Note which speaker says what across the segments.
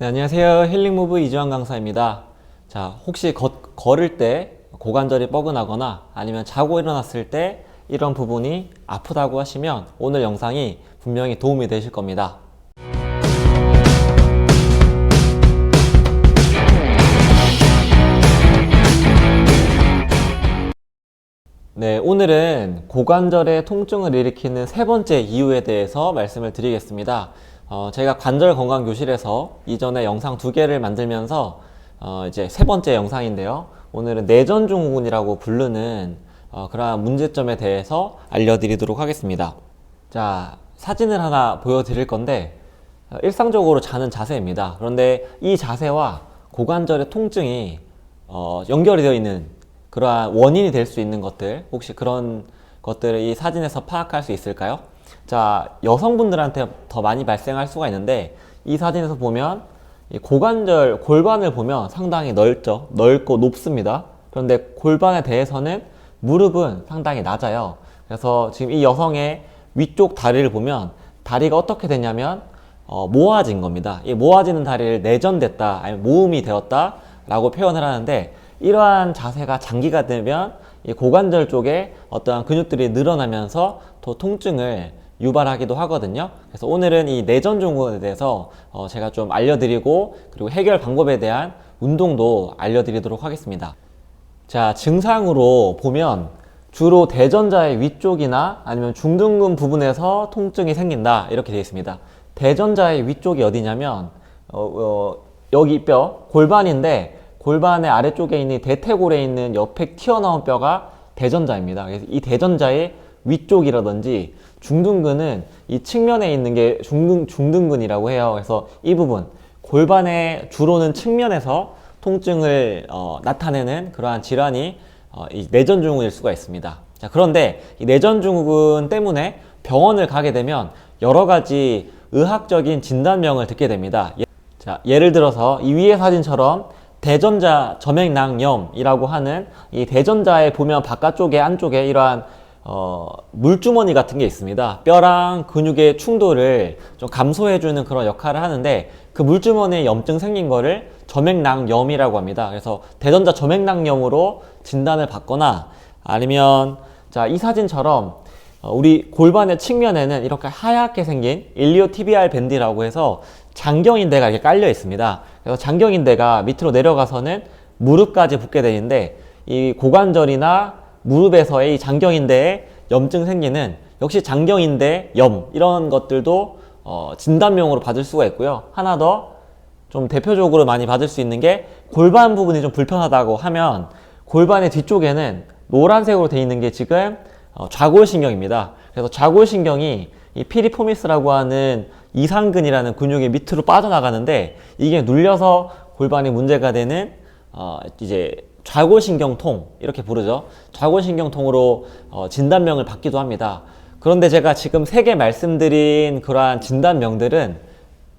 Speaker 1: 네, 안녕하세요. 힐링무브 이주환 강사입니다. 자, 혹시 걸을 때 고관절이 뻐근하거나 아니면 자고 일어났을 때 이런 부분이 아프다고 하시면 오늘 영상이 분명히 도움이 되실 겁니다. 네, 오늘은 고관절의 통증을 일으키는 세 번째 이유에 대해서 말씀을 드리겠습니다. 제가 관절건강교실에서 이전에 영상 2개를 만들면서 이제 세 번째 영상인데요. 오늘은 내전증후군이라고 부르는 그러한 문제점에 대해서 알려드리도록 하겠습니다. 자, 사진을 하나 보여드릴 건데 일상적으로 자는 자세입니다. 그런데 이 자세와 고관절의 통증이 연결이 되어 있는 그러한 원인이 될 수 있는 것들, 혹시 그런 것들을 이 사진에서 파악할 수 있을까요? 자, 여성분들한테 더 많이 발생할 수가 있는데 이 사진에서 보면 이 고관절, 골반을 보면 상당히 넓고 높습니다. 그런데 골반에 대해서는 무릎은 상당히 낮아요. 그래서 지금 이 여성의 위쪽 다리를 보면 다리가 어떻게 되냐면 모아진 겁니다. 이 모아지는 다리를 내전됐다, 아니면 모음이 되었다 라고 표현을 하는데, 이러한 자세가 장기가 되면 이 고관절 쪽에 어떠한 근육들이 늘어나면서 더 통증을 유발하기도 하거든요. 그래서 오늘은 이 내전증후군에 대해서 제가 좀 알려드리고, 그리고 해결 방법에 대한 운동도 알려드리도록 하겠습니다. 자, 증상으로 보면 주로 대전자의 위쪽이나 아니면 중둔근 부분에서 통증이 생긴다, 이렇게 되어 있습니다. 대전자의 위쪽이 어디냐면 여기 뼈, 골반인데 골반의 아래쪽에 있는 대퇴골에 있는 옆에 튀어나온 뼈가 대전자입니다. 그래서 이 대전자의 위쪽이라든지 중둔근은 이 측면에 있는 게 중둔근이라고 해요. 그래서 이 부분, 골반의 주로는 측면에서 통증을 나타내는 그러한 질환이 이 내전증후군일 수가 있습니다. 자, 그런데 이 내전증후군 때문에 병원을 가게 되면 여러 가지 의학적인 진단명을 듣게 됩니다. 자, 예를 들어서 이 위의 사진처럼 대전자 점액낭염이라고 하는 이 대전자에 보면 바깥쪽에 안쪽에 이러한 물주머니 같은 게 있습니다. 뼈랑 근육의 충돌을 좀 감소해주는 그런 역할을 하는데, 그 물주머니에 염증 생긴 거를 점액낭염이라고 합니다. 그래서 대전자 점액낭염으로 진단을 받거나, 아니면 자, 이 사진처럼 우리 골반의 측면에는 이렇게 하얗게 생긴 일리오티비알 밴드라고 해서 장경인대가 이렇게 깔려 있습니다. 그래서 장경인대가 밑으로 내려가서는 무릎까지 붙게 되는데, 이 고관절이나 무릎에서의 이 장경인대에 염증 생기는, 역시 장경인대 염, 이런 것들도 진단명으로 받을 수가 있고요. 하나 더 좀 대표적으로 많이 받을 수 있는 게, 골반 부분이 좀 불편하다고 하면 골반의 뒤쪽에는 노란색으로 되어 있는 게 지금 좌골신경입니다. 그래서 좌골신경이 이 피리포미스라고 하는 이상근이라는 근육의 밑으로 빠져나가는데, 이게 눌려서 골반이 문제가 되는 이제 좌골신경통, 이렇게 부르죠. 좌골신경통으로 진단명을 받기도 합니다. 그런데 제가 지금 3개 말씀드린 그러한 진단명들은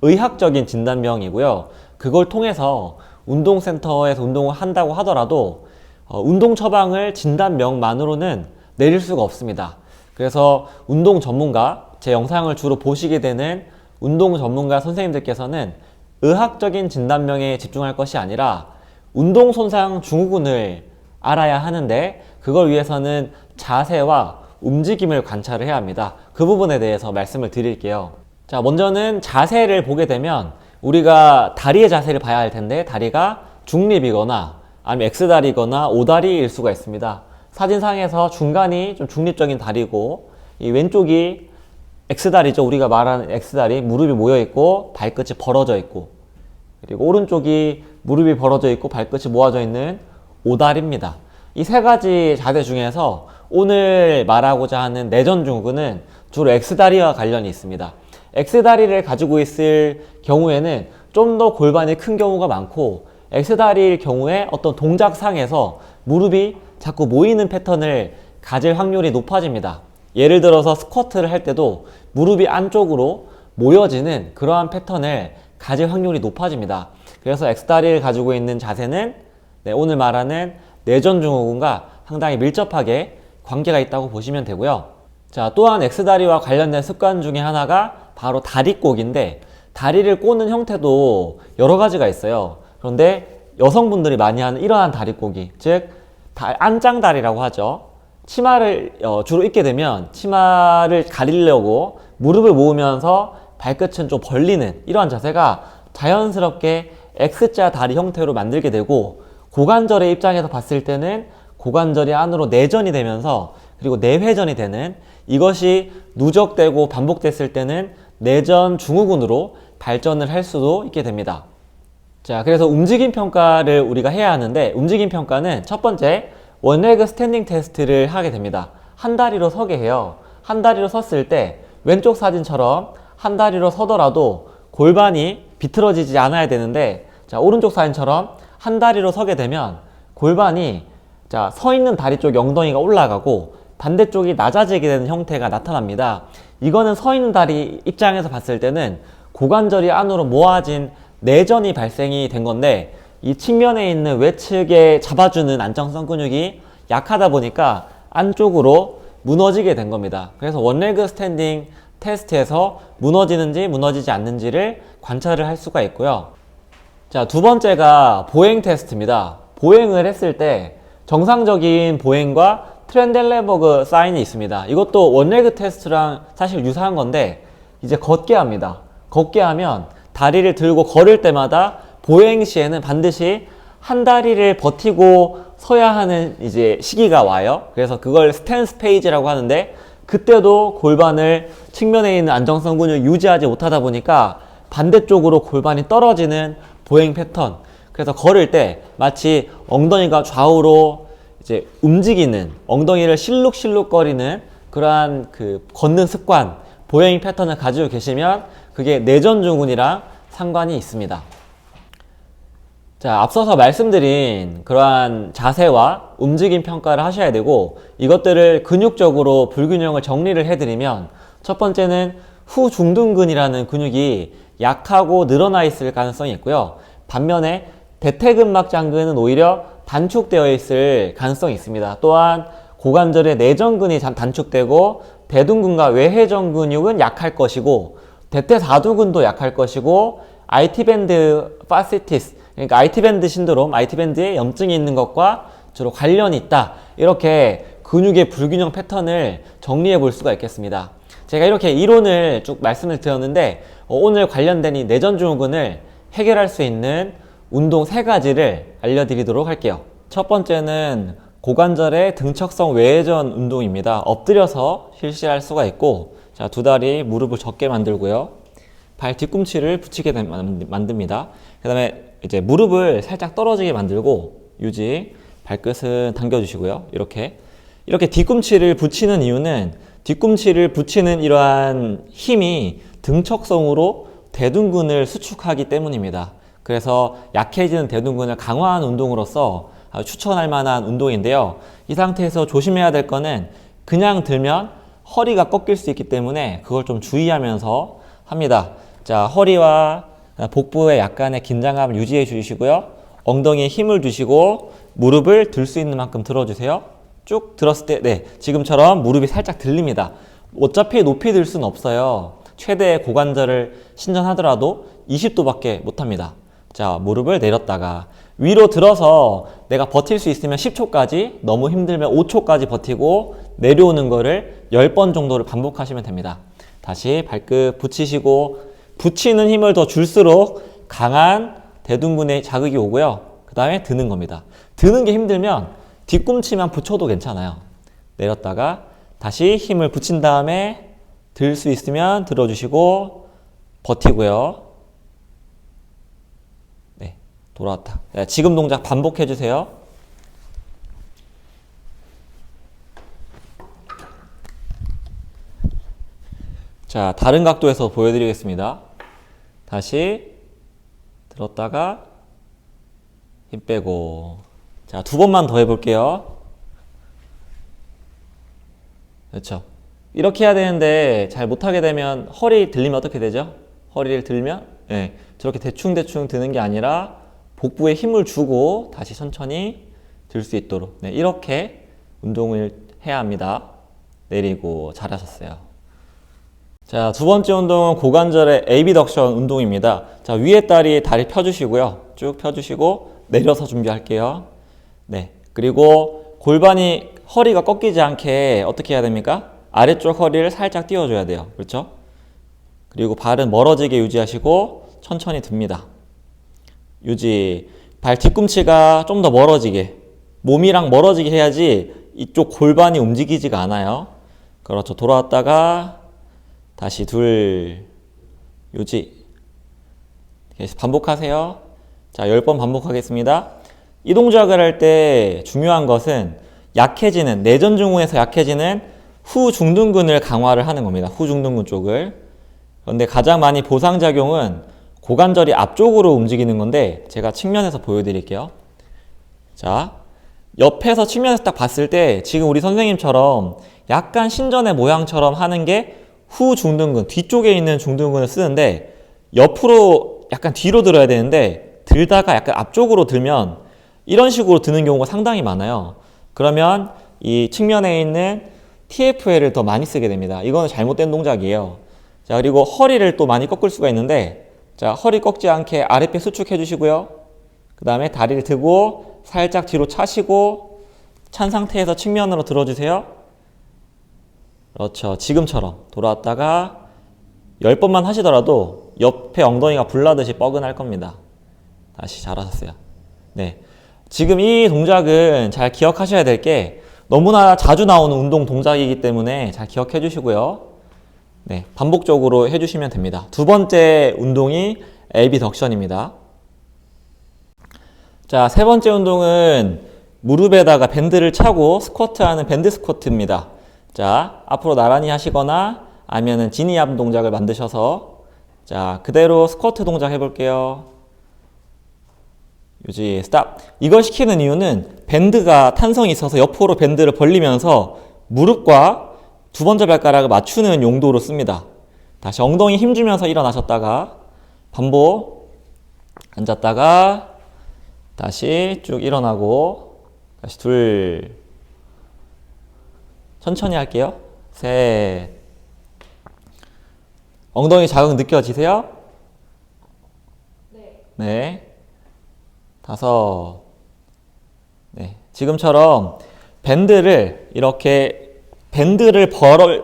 Speaker 1: 의학적인 진단명이고요. 그걸 통해서 운동센터에서 운동을 한다고 하더라도 운동 처방을 진단명만으로는 내릴 수가 없습니다. 그래서 운동 전문가, 제 영상을 주로 보시게 되는 운동 전문가 선생님들께서는 의학적인 진단명에 집중할 것이 아니라 운동 손상 증후군을 알아야 하는데, 그걸 위해서는 자세와 움직임을 관찰을 해야 합니다. 그 부분에 대해서 말씀을 드릴게요. 자, 먼저는 자세를 보게 되면 우리가 다리의 자세를 봐야 할 텐데, 다리가 중립이거나 아니면 X다리거나 O다리일 수가 있습니다. 사진상에서 중간이 좀 중립적인 다리고, 이 왼쪽이 X다리죠. 우리가 말하는 X다리, 무릎이 모여있고 발끝이 벌어져 있고, 그리고 오른쪽이 무릎이 벌어져 있고 발끝이 모아져 있는 O다리입니다. 이 3가지 자세 중에서 오늘 말하고자 하는 내전증후군은 주로 X다리와 관련이 있습니다. X다리를 가지고 있을 경우에는 좀 더 골반이 큰 경우가 많고, X다리일 경우에 어떤 동작상에서 무릎이 자꾸 모이는 패턴을 가질 확률이 높아집니다. 예를 들어서 스쿼트를 할 때도 무릎이 안쪽으로 모여지는 그러한 패턴을 가질 확률이 높아집니다. 그래서 X다리를 가지고 있는 자세는 오늘 말하는 내전증후군과 상당히 밀접하게 관계가 있다고 보시면 되고요. 자, 또한 X다리와 관련된 습관 중에 하나가 바로 다리꼬기인데, 다리를 꼬는 형태도 여러 가지가 있어요. 그런데 여성분들이 많이 하는 이러한 다리 꼬기, 즉 안짱다리라고 하죠. 치마를 주로 입게 되면 치마를 가리려고 무릎을 모으면서 발끝은 좀 벌리는 이러한 자세가 자연스럽게 X자 다리 형태로 만들게 되고, 고관절의 입장에서 봤을 때는 고관절이 안으로 내전이 되면서 그리고 내회전이 되는, 이것이 누적되고 반복됐을 때는 내전 증후군으로 발전을 할 수도 있게 됩니다. 자, 그래서 움직임 평가를 우리가 해야 하는데, 움직임 평가는 첫 번째 원레그 스탠딩 테스트를 하게 됩니다. 한 다리로 서게 해요. 한 다리로 섰을 때 왼쪽 사진처럼 한 다리로 서더라도 골반이 비틀어지지 않아야 되는데, 자, 오른쪽 사진처럼 한 다리로 서게 되면 골반이, 자, 서 있는 다리 쪽 엉덩이가 올라가고 반대쪽이 낮아지게 되는 형태가 나타납니다. 이거는 서 있는 다리 입장에서 봤을 때는 고관절이 안으로 모아진 내전이 발생이 된 건데, 이 측면에 있는 외측에 잡아주는 안정성 근육이 약하다 보니까 안쪽으로 무너지게 된 겁니다. 그래서 원레그 스탠딩 테스트에서 무너지는지 무너지지 않는지를 관찰을 할 수가 있고요. 자, 두 번째가 보행 테스트입니다. 보행을 했을 때 정상적인 보행과 트렌델레버그 사인이 있습니다. 이것도 원레그 테스트랑 사실 유사한 건데, 이제 걷게 합니다. 걷게 하면 다리를 들고 걸을 때마다 보행 시에는 반드시 한 다리를 버티고 서야 하는 이제 시기가 와요. 그래서 그걸 스탠스 페이지라고 하는데, 그때도 골반을 측면에 있는 안정성 근육을 유지하지 못하다 보니까 반대쪽으로 골반이 떨어지는 보행 패턴. 그래서 걸을 때 마치 엉덩이가 좌우로 이제 움직이는, 엉덩이를 실룩실룩거리는 그러한 그 걷는 습관, 보행 패턴을 가지고 계시면 그게 내전 증후군이랑 상관이 있습니다. 자, 앞서서 말씀드린 그러한 자세와 움직임 평가를 하셔야 되고, 이것들을 근육적으로 불균형을 정리를 해드리면, 첫 번째는 후중둔근이라는 근육이 약하고 늘어나 있을 가능성이 있고요. 반면에 대퇴근막 장근은 오히려 단축되어 있을 가능성이 있습니다. 또한 고관절의 내전근이 단축되고 대둔근과 외회전 근육은 약할 것이고, 대퇴사두근도 약할 것이고, IT밴드 파시티스, 그러니까 IT밴드 신드롬, IT밴드에 염증이 있는 것과 주로 관련이 있다. 이렇게 근육의 불균형 패턴을 정리해 볼 수가 있겠습니다. 제가 이렇게 이론을 쭉 말씀을 드렸는데, 오늘 관련된 이 내전 증후군을 해결할 수 있는 운동 3가지를 알려드리도록 할게요. 첫 번째는 고관절의 등척성 외회전 운동입니다. 엎드려서 실시할 수가 있고, 자, 두 다리 무릎을 접게 만들고요. 발 뒤꿈치를 붙이게 만듭니다. 그 다음에 이제 무릎을 살짝 떨어지게 만들고 유지, 발끝은 당겨주시고요. 이렇게 뒤꿈치를 붙이는 이유는, 뒤꿈치를 붙이는 이러한 힘이 등척성으로 대둔근을 수축하기 때문입니다. 그래서 약해지는 대둔근을 강화하는 운동으로서 추천할 만한 운동인데요. 이 상태에서 조심해야 될 거는, 그냥 들면 허리가 꺾일 수 있기 때문에 그걸 좀 주의하면서 합니다. 자, 허리와 복부에 약간의 긴장감을 유지해 주시고요. 엉덩이에 힘을 주시고 무릎을 들 수 있는 만큼 들어주세요. 쭉 들었을 때, 네, 지금처럼 무릎이 살짝 들립니다. 어차피 높이 들 수는 없어요. 최대 고관절을 신전하더라도 20도밖에 못합니다. 자, 무릎을 내렸다가 위로 들어서 내가 버틸 수 있으면 10초까지, 너무 힘들면 5초까지 버티고 내려오는 거를 10번 정도를 반복하시면 됩니다. 다시 발끝 붙이시고, 붙이는 힘을 더 줄수록 강한 대둔근에 자극이 오고요. 그 다음에 드는 겁니다. 드는 게 힘들면 뒤꿈치만 붙여도 괜찮아요. 내렸다가 다시 힘을 붙인 다음에 들 수 있으면 들어주시고 버티고요. 네, 돌아왔다. 네, 지금 동작 반복해 주세요. 자, 다른 각도에서 보여드리겠습니다. 다시 들었다가 힘 빼고. 자, 2번만 더 해볼게요. 그렇죠. 이렇게 해야 되는데 잘 못하게 되면 허리 들리면 어떻게 되죠? 허리를 들면, 네, 저렇게 대충대충 드는 게 아니라 복부에 힘을 주고 다시 천천히 들 수 있도록, 네, 이렇게 운동을 해야 합니다. 내리고. 잘하셨어요. 자, 두 번째 운동은 고관절의 에이비덕션 운동입니다. 자, 위에 다리 펴주시고요. 쭉 펴주시고 내려서 준비할게요. 네. 그리고 골반이 허리가 꺾이지 않게 어떻게 해야 됩니까? 아래쪽 허리를 살짝 띄워줘야 돼요. 그렇죠? 그리고 발은 멀어지게 유지하시고 천천히 듭니다. 유지. 발 뒤꿈치가 좀 더 멀어지게, 몸이랑 멀어지게 해야지 이쪽 골반이 움직이지가 않아요. 그렇죠. 돌아왔다가 다시 둘, 유지. 반복하세요. 자, 10번 반복하겠습니다. 이 동작을 할 때 중요한 것은 약해지는, 내전중후에서 약해지는 후중둔근을 강화를 하는 겁니다. 후중둔근 쪽을. 그런데 가장 많이 보상작용은 고관절이 앞쪽으로 움직이는 건데 제가 측면에서 보여드릴게요. 자, 옆에서 측면에서 딱 봤을 때 지금 우리 선생님처럼 약간 신전의 모양처럼 하는 게 후중둔근, 뒤쪽에 있는 중둔근을 쓰는데 옆으로 약간 뒤로 들어야 되는데 들다가 약간 앞쪽으로 들면 이런 식으로 드는 경우가 상당히 많아요. 그러면 이 측면에 있는 TFL을 더 많이 쓰게 됩니다. 이거는 잘못된 동작이에요. 자, 그리고 허리를 또 많이 꺾을 수가 있는데 자, 허리 꺾지 않게 아랫배 수축해 주시고요. 그 다음에 다리를 들고 살짝 뒤로 차시고 찬 상태에서 측면으로 들어주세요. 그렇죠. 지금처럼 돌아왔다가 10번만 하시더라도 옆에 엉덩이가 불나듯이 뻐근할 겁니다. 다시 잘하셨어요. 네. 지금 이 동작은 잘 기억하셔야 될 게 너무나 자주 나오는 운동 동작이기 때문에 잘 기억해 주시고요. 네. 반복적으로 해주시면 됩니다. 두 번째 운동이 에이비덕션입니다. 자, 세 번째 운동은 무릎에다가 밴드를 차고 스쿼트하는 밴드 스쿼트입니다. 자, 앞으로 나란히 하시거나 아니면은 지니압 동작을 만드셔서 자, 그대로 스쿼트 동작 해볼게요. 유지, 스탑. 이걸 시키는 이유는 밴드가 탄성이 있어서 옆으로 밴드를 벌리면서 무릎과 두 번째 발가락을 맞추는 용도로 씁니다. 다시 엉덩이 힘주면서 일어나셨다가 반복, 앉았다가 다시 쭉 일어나고 다시 둘, 천천히 할게요. 셋. 엉덩이 자극 느껴지세요?
Speaker 2: 네.
Speaker 1: 네. 다섯. 네. 지금처럼 밴드를 이렇게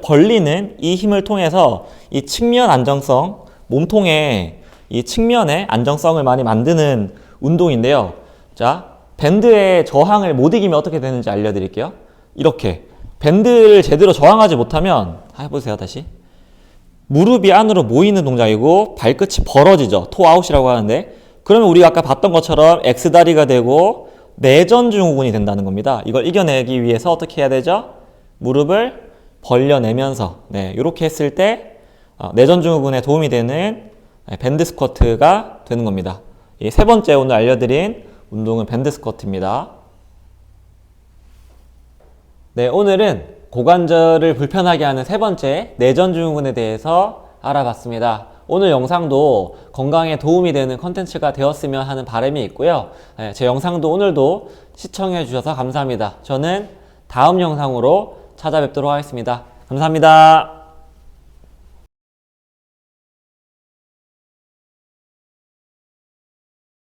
Speaker 1: 벌리는 이 힘을 통해서 이 측면 안정성, 몸통의 이 측면의 안정성을 많이 만드는 운동인데요. 자, 밴드의 저항을 못 이기면 어떻게 되는지 알려드릴게요. 이렇게 밴드를 제대로 저항하지 못하면 해보세요. 다시 무릎이 안으로 모이는 동작이고 발끝이 벌어지죠. 토아웃이라고 하는데 그러면 우리가 아까 봤던 것처럼 X다리가 되고 내전증후군이 된다는 겁니다. 이걸 이겨내기 위해서 어떻게 해야 되죠? 무릎을 벌려내면서 네, 이렇게 했을 때 내전증후군에 도움이 되는 밴드 스쿼트가 되는 겁니다. 이 세 번째 오늘 알려드린 운동은 밴드 스쿼트입니다. 네, 오늘은 고관절을 불편하게 하는 세 번째 내전증후군에 대해서 알아봤습니다. 오늘 영상도 건강에 도움이 되는 컨텐츠가 되었으면 하는 바람이 있고요. 네, 제 영상도 오늘도 시청해 주셔서 감사합니다. 저는 다음 영상으로 찾아뵙도록 하겠습니다. 감사합니다.